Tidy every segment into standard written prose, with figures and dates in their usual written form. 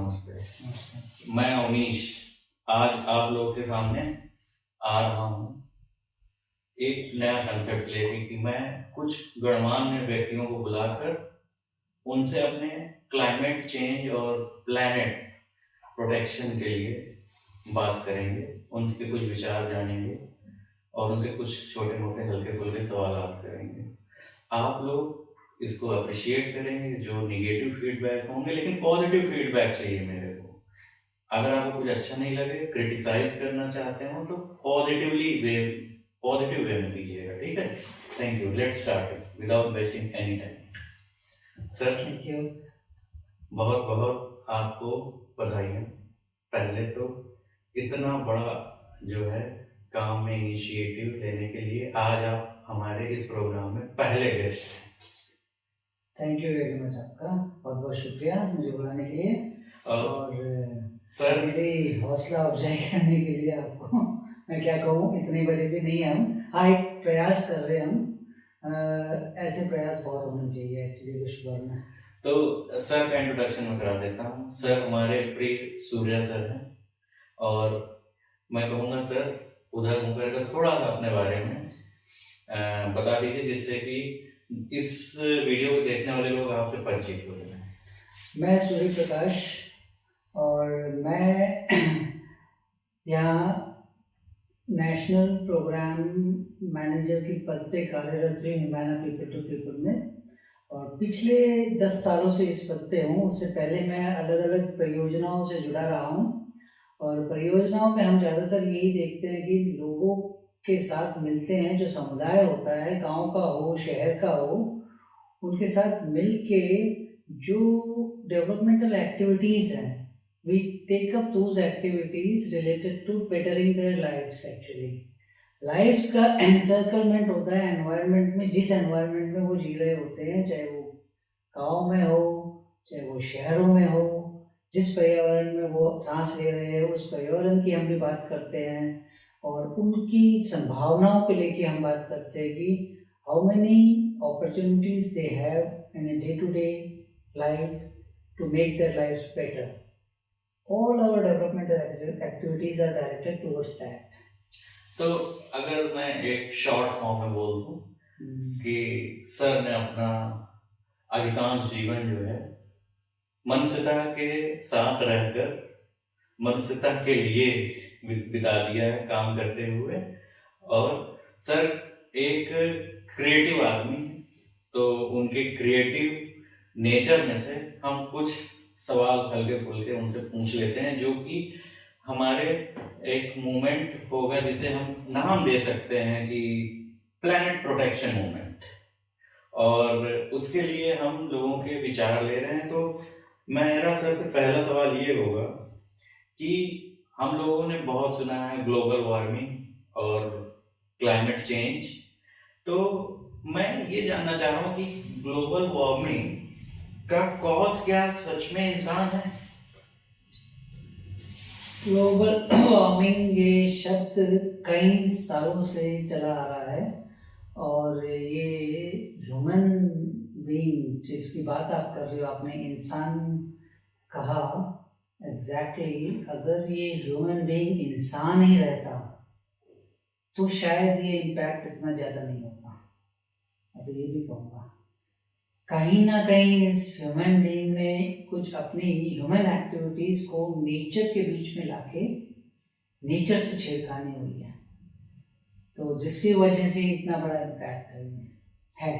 नमस्ते। मैं अवनीश आज आप लोग के सामने आ रहा हूँ एक नया कंसेप्ट लेके कि मैं कुछ गणमान्य व्यक्तियों को बुलाकर उनसे अपने क्लाइमेट चेंज और प्लैनेट प्रोटेक्शन के लिए बात करेंगे, उनके कुछ विचार जानेंगे और उनसे कुछ छोटे मोटे हल्के फुल्के सवाल करेंगे। आप लोग इसको अप्रिशिएट करेंगे, जो निगेटिव फीडबैक होंगे, लेकिन पॉजिटिव फीडबैक चाहिए मेरे को। अगर आपको कुछ अच्छा नहीं लगे, क्रिटिसाइज करना चाहते हो तो पॉजिटिव वे में दीजिएगा, ठीक है? Thank you. Let's start without wasting any time. Sir, thank you. बहुत बहुत आपको बधाइयाँ। पहले तो इतना बड़ा जो है काम में इनिशिएटिव लेने के लिए आज आप हमारे इस प्रोग्राम में पहले गेस्ट हैं। थैंक यू वेरी मच, आपका बहुत बहुत शुक्रिया मुझे बुलाने के लिए और सर मेरी हौसला अफजाई करने के लिए आपको मैं क्या कहूँ, इतने बड़े भी नहीं हम। हाँ, एक प्रयास कर रहे हम। ऐसे प्रयास बहुत होने चाहिए एक्चुअली विश्व भर में। तो सर का इंट्रोडक्शन मैं करा देता हूँ। सर हमारे प्रिय सूर्या सर हैं और मैं कहूँगा सर उधर मुकर कर थोड़ा सा अपने बारे में बता दीजिए, जिससे कि इस वीडियो को देखने वाले लोग आपसे परिचित हो जाए। मैं सूर्य प्रकाश और मैं यहाँ नेशनल प्रोग्राम मैनेजर के पद पे कार्यरत हूँ ह्यूमैना पीपल टू पीपल में और पिछले 10 सालों से इस पद पे हूँ। उससे पहले मैं अलग अलग परियोजनाओं से जुड़ा रहा हूँ और परियोजनाओं में हम ज़्यादातर यही देखते हैं कि लोगों के साथ मिलते हैं, जो समुदाय होता है, गांव का हो शहर का हो, उनके साथ मिल के जो डेवलपमेंटल एक्टिविटीज़ हैं, we take up those activities related to bettering their lives actually. Lives का एनसर्कलमेंट होता है एनवायरनमेंट में, जिस एनवायरनमेंट में वो जी रहे होते हैं, चाहे वो गांव में हो चाहे वो शहरों में हो, जिस पर्यावरण में वो सांस ले रहे हैं उस पर्यावरण की हम भी बात करते हैं और उनकी संभावनाओं को लेके हम बात करते हैं कि how many opportunities they have in day to day life to make their lives better. All our developmental activities are directed towards that. तो अगर मैं एक शॉर्ट फॉर्म में बोल दूं कि सर ने अपना अधिकांश जीवन जो है मनुष्यता के साथ रहकर मनुष्यता के लिए बिता दिया है काम करते हुए। और सर एक क्रिएटिव आदमी है, तो उनके क्रिएटिव नेचर में से हम कुछ सवाल हल्के फुल्के उनसे पूछ लेते हैं, जो कि हमारे एक मूवमेंट होगा जिसे हम नाम दे सकते हैं कि प्लैनेट प्रोटेक्शन मूवमेंट, और उसके लिए हम लोगों के विचार ले रहे हैं। तो मेरा सर से पहला सवाल ये होगा कि हम लोगों ने बहुत सुना है ग्लोबल वार्मिंग और क्लाइमेट चेंज, तो मैं ये जानना चाह रहा हूँ कि ग्लोबल वार्मिंग का कॉज क्या सच में इंसान है? ग्लोबल वार्मिंग ये शब्द कई सालों से चला आ रहा है और ये ह्यूमन बीइंग जिसकी बात आप कर रहे हो, आपने इंसान कहा एग्जैक्टली अगर ये ह्यूमन बीइंग इंसान ही रहता तो शायद ये इम्पैक्ट इतना ज़्यादा नहीं होता। अब ये भी कहूँगा कहीं ना कहीं इस ह्यूमन बीइंग ने कुछ अपनी ह्यूमन एक्टिविटीज़ को नेचर के बीच में लाके नेचर से छेड़खानी हुई है, तो जिसकी वजह से इतना बड़ा इम्पैक्ट है।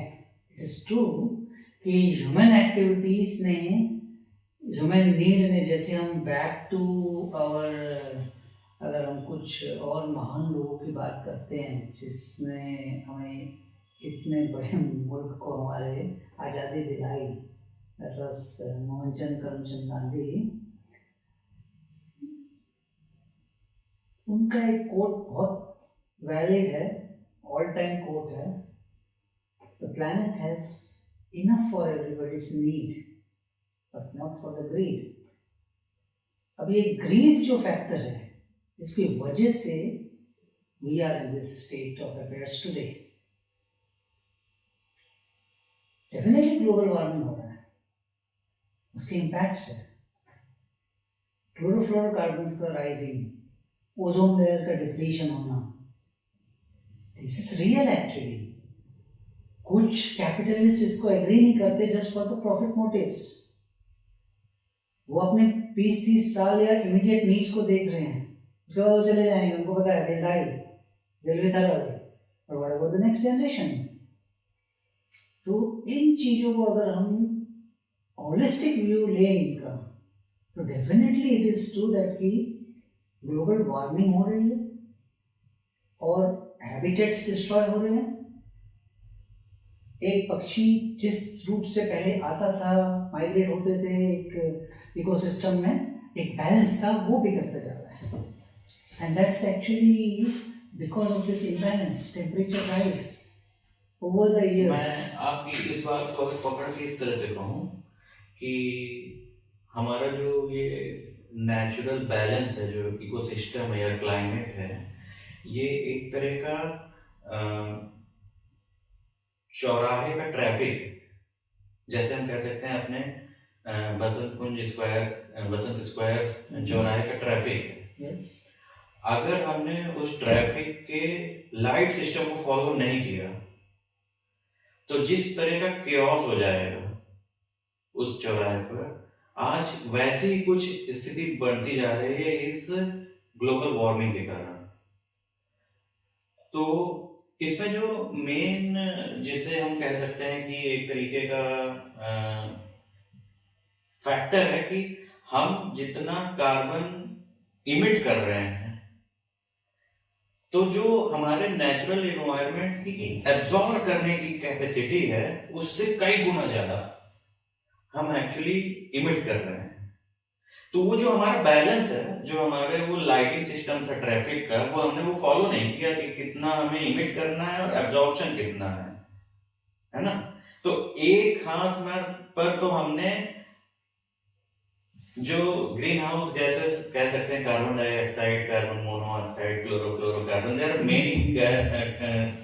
इट इज़ ट्रू कि ह्यूमन एक्टिविटीज़ ने, ह्यूमन नीड ने, जैसे हम बैक टू आवर, अगर हम कुछ और महान लोगों की बात करते हैं जिसने हमें इतने बड़े मुल्क को हमारे आज़ादी दिलाई, मोहनचंद करमचंद गांधी, उनका एक कोट बहुत वैलिड है, ऑल टाइम कोट है, the planet has enough for everybody's need but not for the greed. अब ये ग्रीड जो फैक्टर है, इसकी वजह से we are in this state of affairs today. Definitely global warming हो रहा है, उसके इम्पैक्ट्स है, क्लोरोफ्लोरोकार्बन्स का राइजिंग, ओजोन लेयर का डिप्लीशन होना, दिस इज रियल एक्चुअली। कुछ कैपिटलिस्ट इसको एग्री नहीं करते just for the profit motives. वो अपने 20-30 साल या इमीडिएट नीड्स को देख रहे हैं, उसके बाद वो चले जाएंगे, उनको पता है they'll die, they'll be thoroughly, but what about the next generation? तो इन चीज़ों को अगर हम होलिस्टिक व्यू लें इनका, तो definitely it is true that कि ग्लोबल वार्मिंग हो रही है और हैबिटेट्स डिस्ट्रॉय हो रहे हैं। एक पक्षी जिस रूट से पहले आता था, माइग्रेट होते थे एक इकोसिस्टम में, एक बैलेंस था, वो बिगड़ता जा रहा है। And that's actually because of this imbalance, temperature rise over the मैं इयर्स। आपकी इस बात को अगर पकड़ के इस तरह से कहूँ कि हमारा जो ये नेचुरल बैलेंस है, जो इकोसिस्टम है या क्लाइमेट है, ये एक तरह का चौराहे का ट्रैफिक, जैसे हम कह सकते हैं अपने बसंत स्क्वायर चौराहे का ट्रैफिक। यस, अगर हमने उस ट्रैफिक के लाइट सिस्टम को फॉलो नहीं किया तो जिस तरह का केओस हो जाएगा उस चौराहे पर, आज वैसी ही कुछ स्थिति बढ़ती जा रही है इस ग्लोबल वार्मिंग के कारण। तो इसमें जो मेन, जिसे हम कह सकते हैं कि एक तरीके का फैक्टर है कि हम जितना कार्बन इमिट कर रहे हैं, तो जो हमारे नेचुरल एनवायरनमेंट की एब्जॉर्ब करने की कैपेसिटी है, उससे कई गुना ज्यादा हम एक्चुअली इमिट कर रहे हैं। तो वो जो हमारा बैलेंस है, जो हमारे वो लाइटिंग सिस्टम था ट्रैफिक का, वो हमने वो फॉलो नहीं किया कि कितना हमें इमिट करना है और एब्जॉर्प्शन कितना है ना। तो एक हाथ में पर तो हमने जो ग्रीन हाउस गैसेस कह सकते हैं, carbon dioxide, carbon monoxide, chlorofluorocarbon, there are many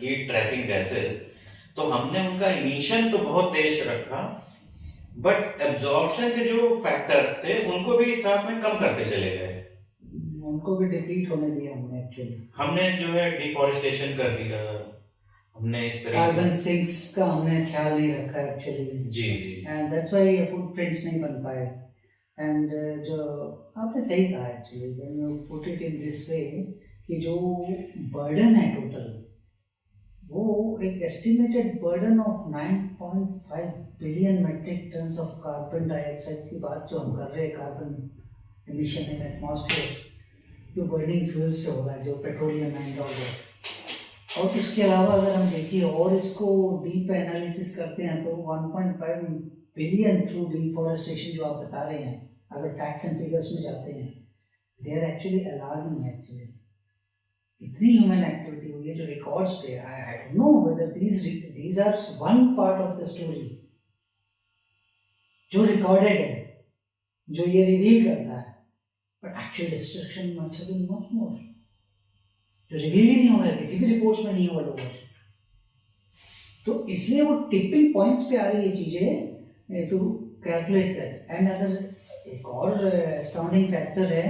heat trapping gases, तो हमने उनका इमिशन तो बहुत तेज रखा, बट एब्जॉर्प्शन के जो फैक्टर्स थे उनको भी साथ में कम करते चले गए, उनको भी डिप्लीट होने दिया हमने एक्चुअली। हमने जो है डिफॉरेस्टेशन कर दिया, हमने इस तरह कार्बन सिंक्स का हमने ख्याल नहीं रखा एक्चुअली, जी, एंड दैट्स व्हाई ये फुटप्रिंट्स नहीं बन पाए। एंड जो आपने सही कहा actually, when you put it in this way, कि जो बर्डन है टोटल, वो एक estimated burden of 9.5 billion metric tons of carbon dioxide की बात जो हम कर रहे हैं, कार्बन एमिशन इन एटमॉस्फेयर, जो बर्निंग फ्यूल से हो रहा है, जो पेट्रोलियम एंड ऑल दैट। और उसके अलावा अगर हम देखिए और इसको डीप एनालिसिस करते हैं, तो 1.5 बिलियन थ्रू डिफॉरेस्टेशन जो आप बता रहे हैं, अगर फैक्ट्स एंड फिगर्स में जाते हैं, they are actually alarming actually. इतनी ह्यूमन एक्टिविटी हुई है जो रिकॉर्ड्स पे, I don't know whether these are one part of the story जो रिकॉर्डेड है, जो ये रिवील करता है, but actual destruction must have been much more, जो रिवील ही नहीं हो रहा है, किसी भी रिपोर्ट्स में नहीं हो रहा है। तो इसलिए वो टिपिंग पॉइंट्स पे आ रही है चीजें टू कैलकुलेट दैट। एंड अगर एक और एस्टाउंडिंग फैक्टर है,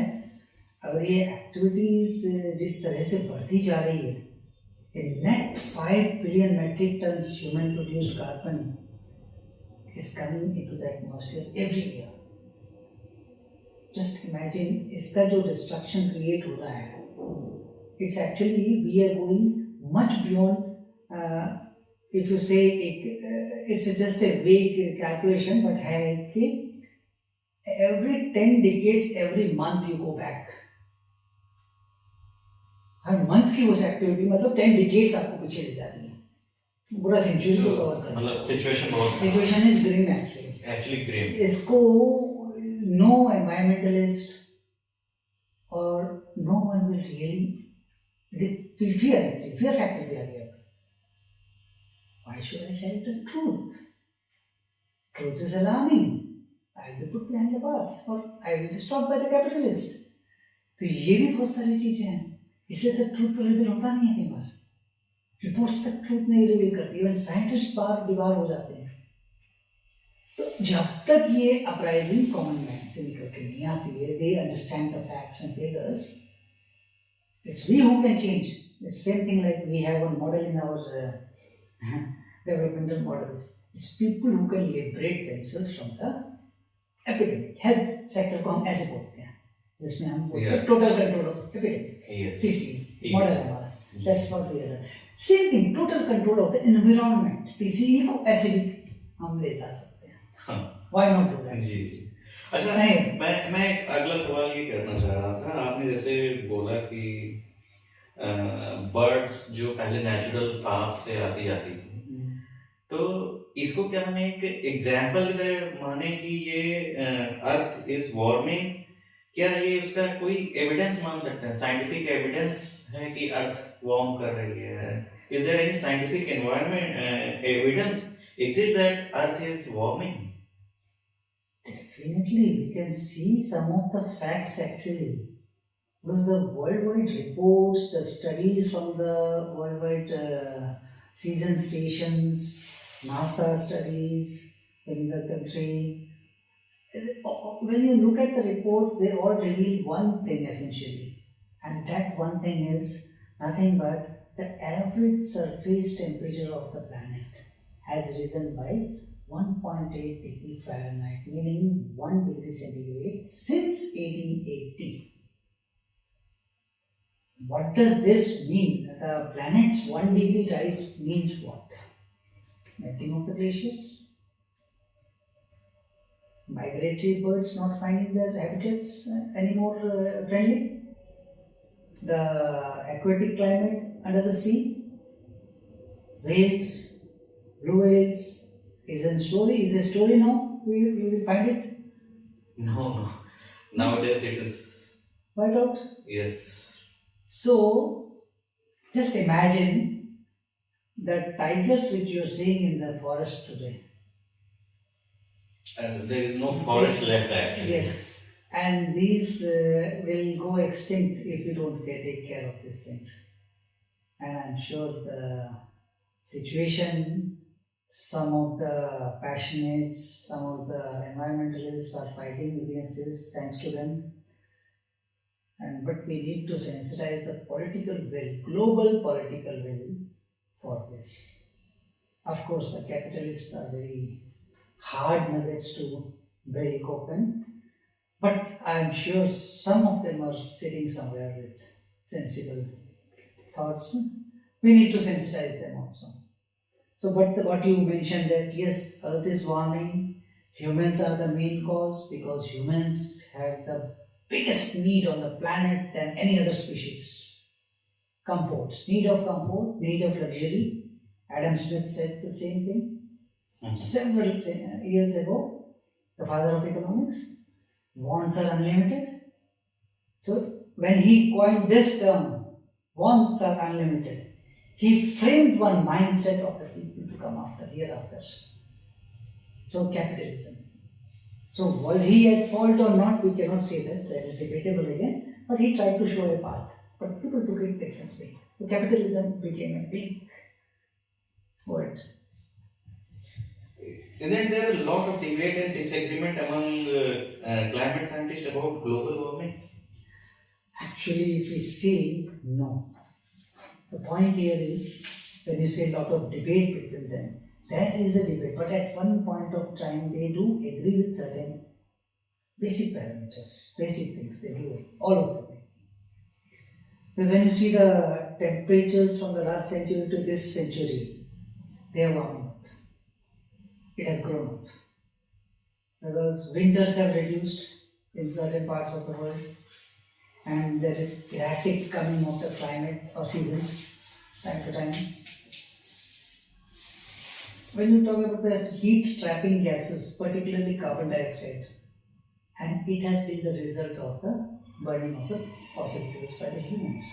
अगर ये एक्टिविटीज जिस तरह से बढ़ती जा रही है, net 5 billion metric tons human produced carbon is coming into the atmosphere every year. Just imagine इसका जो डिस्ट्रक्शन क्रिएट हो रहा है, it's actually we are going much beyond, if you say it's just a vague calculation, but है कि every 10 decades every month you go back, her month की उस activity मतलब 10 डिकेड्स आपको पीछे ले जा रही है, पूरा सेंचुरी को कवर कर, मतलब situation is grim actually grim. इसको नो एनवायरमेंटलिस्ट और no one will really fear factor भी आ गया। Why should I say the truth? Truth is alarming. I will be put behind the bars or I will be stopped by the capitalist. तो ये भी बहुत सारी चीजें हैं, इसलिए तक ट्रूथ तो रिवील होता नहीं है कई बार, रिपोर्ट्स तक ट्रूथ नहीं रिवील करती, इवन साइंटिस्ट बार दीवार हो जाते हैं। तो जब तक ये अपराइजिंग कॉमन मैन से निकल के नहीं आती है, they understand the facts and figures, it's we who can change. It's same thing like we have one model in our developmental models. It's people who can liberate themselves from the epidemic. Health sector को हम ऐसे बोलते हैं, जिसमें हम बोलते हैं total control of epidemic. TCE model है हमारा. That's what we are. Same thing, total control of the environment. TCE को ऐसे भी हम ले जा सकते हैं. हाँ. Why not do that? जी. अच्छा, मैं एक अगला सवाल ये करना चाह रहा था. आपने जैसे बोला कि बर्ड्स जो पहले नेचुरल पाथ से आती जाती थी, तो इसको क्या हम एक एग्जाम्पल की तरह माने कि ये अर्थ इज वार्मिंग? क्या ये उसका कोई एविडेंस मान सकते हैं? साइंटिफिक एविडेंस है कि अर्थ वार्म कर रही है? Is there any scientific environment evidence exists that earth is warming? Definitely, we can see some of the facts actually. Because the worldwide reports, the studies from the worldwide season stations, NASA studies in the country, when you look at the reports, they all reveal one thing essentially. And that one thing is nothing but the average surface temperature of the planet has risen by 1.8 degree Fahrenheit, meaning 1 degree centigrade since 1880. What does this mean? The planet's 1 degree rise means what? Melting of the glaciers? Migratory birds not finding their habitats anymore friendly? The aquatic climate under the sea? Whales? Blue whales is a story now. We will find it. No. Nowadays it is wiped out. Yes. So just imagine the tigers which you are seeing in the forest today. There is no forest left actually. Yes, and these will go extinct if we don't take care of these things. And I'm sure the situation. Some of the passionates, some of the environmentalists are fighting against this, thanks to them. But we need to sensitize the political will, global political will for this. Of course, the capitalists are very hard nuggets to break open, but I'm sure some of them are sitting somewhere with sensible thoughts. We need to sensitize them also. So, but what you mentioned that yes, Earth is warming, humans are the main cause because humans have the biggest need on the planet than any other species. Comfort, need of luxury. Adam Smith said the same thing several years ago, the father of economics. Wants are unlimited. So, when he coined this term, wants are unlimited, he framed one mindset of the people to come after, hereafter. So capitalism. So was he at fault or not? We cannot say that. That is debatable again. But he tried to show a path. But people took it differently. So capitalism became a big word. Isn't there a lot of debate and disagreement among climate scientists about global warming? Actually, if we say no. The point here is, when you say a lot of debate between them, there is a debate, but at one point of time they do agree with certain basic parameters, basic things, they do it, all of them. Because when you see the temperatures from the last century to this century, they are warming up. It has grown up. Because winters have reduced in certain parts of the world. And there is erratic coming of the climate or seasons time to time. When you talk about the heat trapping gases, particularly carbon dioxide, and it has been the result of the burning of the fossil fuels by the humans.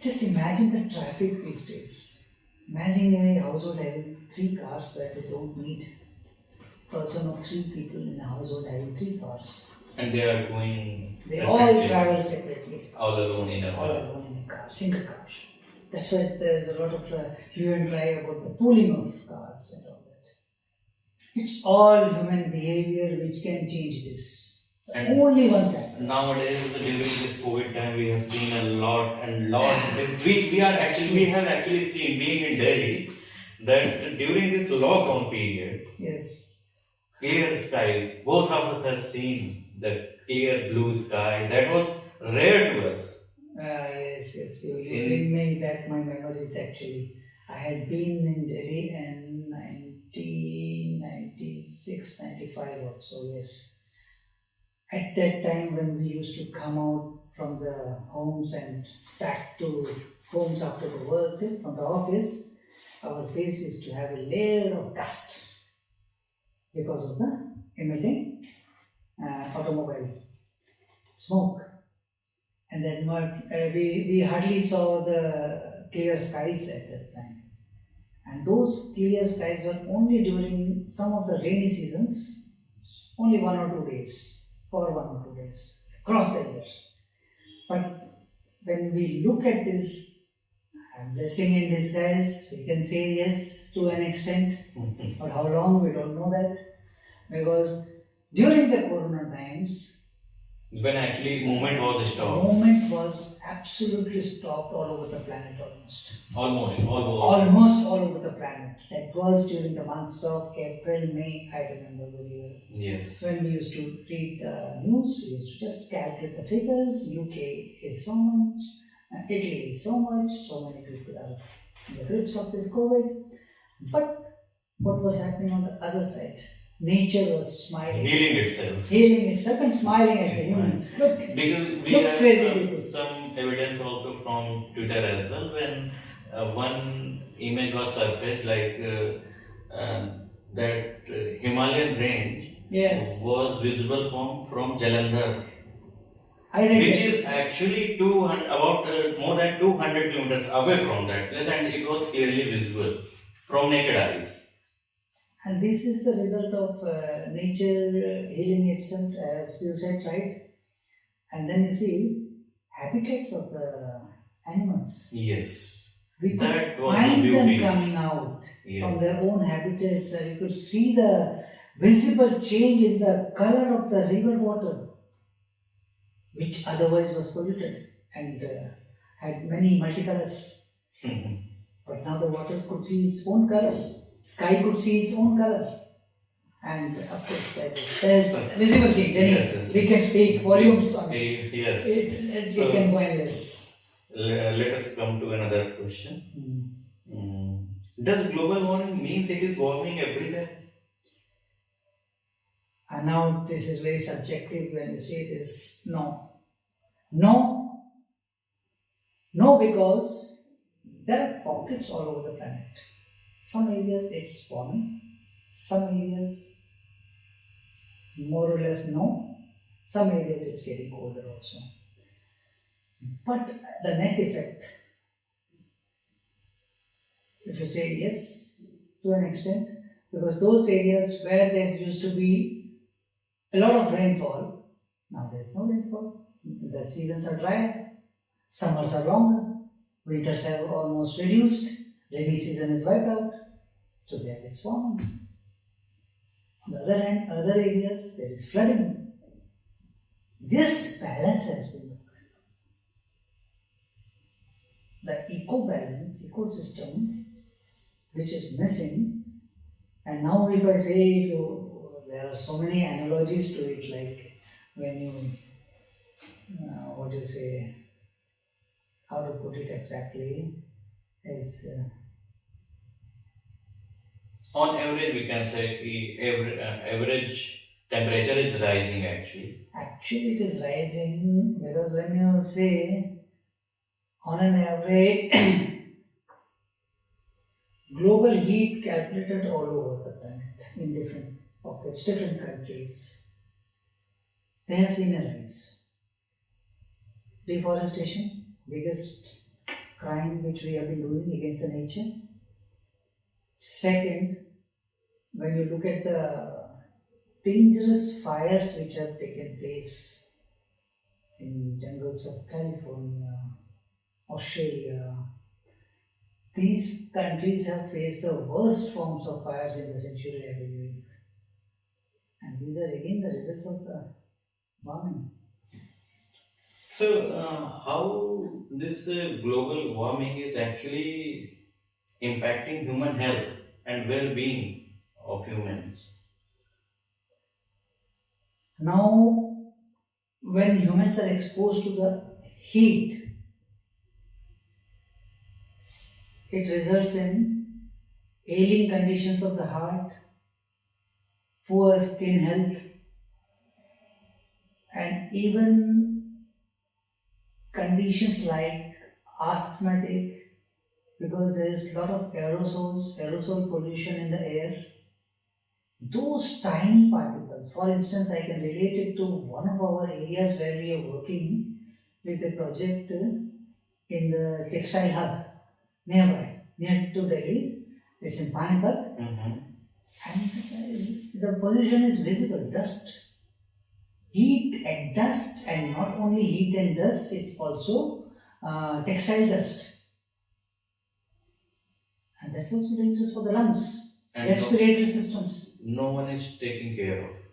Just imagine the traffic these days. Imagine a household having 3 cars that they don't need. Person of 3 people in a household having 3 cars. And they are going. They all travel separately. All alone in a car. Single car. That's why there is a lot of hue and cry about the pooling of cars and all that. It's all human behavior which can change this. And Only one factor. nowadays, during this COVID time, we have seen a lot and lot. We have actually seen, being in Delhi, that during this lockdown period, Yes. clear skies, both of us have seen the clear blue sky. That was rare to us. Yes. You bring me back my memories actually. I had been in Delhi in 1996, 95 also, yes. At that time when we used to come out from the homes and back to homes after the work, from the office, our face used to have a layer of dust because of the emitting automobile smoke. And then we hardly saw the clear skies at that time. And those clear skies were only during some of the rainy seasons, only 1 or 2 days, for 1 or 2 days, across the year. But when we look at this blessing in disguise, we can say yes to an extent, but how long we don't know that. Because during the Corona times, when actually movement was stopped. Movement was absolutely stopped all over the planet almost. Almost all over the planet. That was during the months of April, May, I remember very well. Yes. When we used to read the news, we used to just calculate the figures. UK is so much, Italy is so much, so many people are in the grips of this COVID. But what was happening on the other side? Nature was smiling. Healing itself And smiling at the humans. Look, because we look have crazy some evidence also from Twitter as well, when one image was surfaced, like that Himalayan range Yes. was visible from Jalandhar, I read which it. is actually 200, about more than 200 kilometers away from that place, and it was clearly visible from naked eyes. And this is the result of nature healing itself, as you said, right? And then you see habitats of the animals. Yes. We could That was the find them beauty. coming out Yes. from their own habitats, and you could see the visible change in the color of the river water, which otherwise was polluted and had many multicolors. But now the water could see its own color, sky could see its own color. And of course, there's visible change. Yes. We can speak volumes on it. Yes. It So- can go endless. Let us come to another question. Does global warming means it is warming everywhere? And now this is very subjective when you say this. No, because there are pockets all over the planet. Some areas it's warming, some areas more or less no, some areas it's getting colder also. But the net effect, if you say yes to an extent, because those areas where there used to be a lot of rainfall, now there's no rainfall. The seasons are drier, summers are longer, winters have almost reduced, rainy season is wiped out, so there it's warming. On the other hand, other areas there is flooding. This balance has been broken. The ecosystem, which is missing, and now if I say, there are so many analogies to it, like when you, what do you say, how to put it exactly, it's On average, we can say the average temperature is rising actually. Actually, it is rising because when you say on an average, global heat calculated all over the planet in different pockets, different countries, they have seen a rise. Deforestation, biggest crime which we have been doing against the nature. Second, when you look at the dangerous fires which have taken place in jungles of California, Australia, these countries have faced the worst forms of fires in the century, I believe. And these are again the results of the warming. So, how this global warming is actually impacting human health and well-being of humans? Now, when humans are exposed to the heat, it results in ailing conditions of the heart, poor skin health, and even conditions like asthmatic, because there is a lot of aerosol pollution in the air. Those tiny particles, for instance, I can relate it to one of our areas where we are working with a project in the textile hub nearby, near to Delhi. It's in Panipat, and the pollution is visible, dust, heat and dust, and not only heat and dust, it's also textile dust. And that's also dangerous for the lungs, And respiratory systems. no one is taking care of it.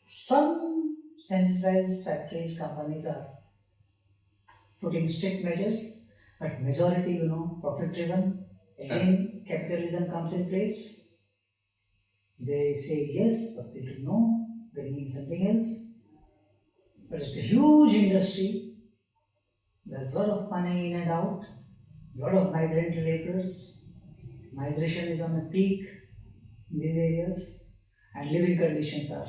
Some sensitized factories, companies are putting strict measures, but majority, profit driven. Again, capitalism comes in place. They say yes, but they don't know. They need something else. But it's a huge industry. There's a lot of money in and out. A lot of migrant laborers. Migration is on a peak in these areas, and living conditions are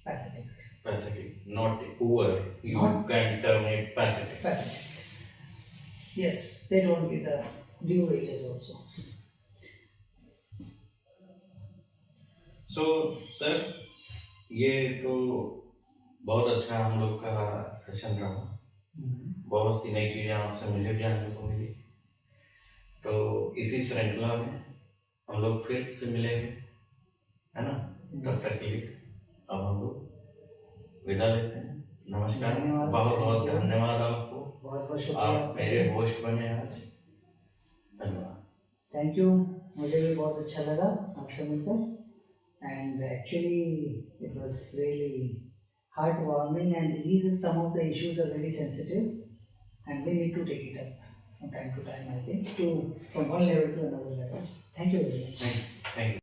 pathetic. Pathetic, not poor. You can term it pathetic. Pathetic. Yes, they don't give the due wages also. So, sir, ये तो बहुत अच्छा हम लोग का session रहा। बहुत सी नई चीज़ें आपसे मुझे भी जानने को मिली। तो इसी श्रृंखला में हम लोग फिर से मिलेंगे, है ना? तब तक के लिए अब हम लोग विदा लेते हैं। नमस्कार, बहुत बहुत धन्यवाद आपको। बहुत शुक्रिया, आप मेरे होस्ट बने आज। धन्यवाद। थैंक यू, मुझे भी बहुत अच्छा लगा आपसे मिलकर, and actually it was really heartwarming, and these some of the issues are very sensitive, and we need to take it up from time to time, I think, from one level to another level. Thank you very much. Thank you.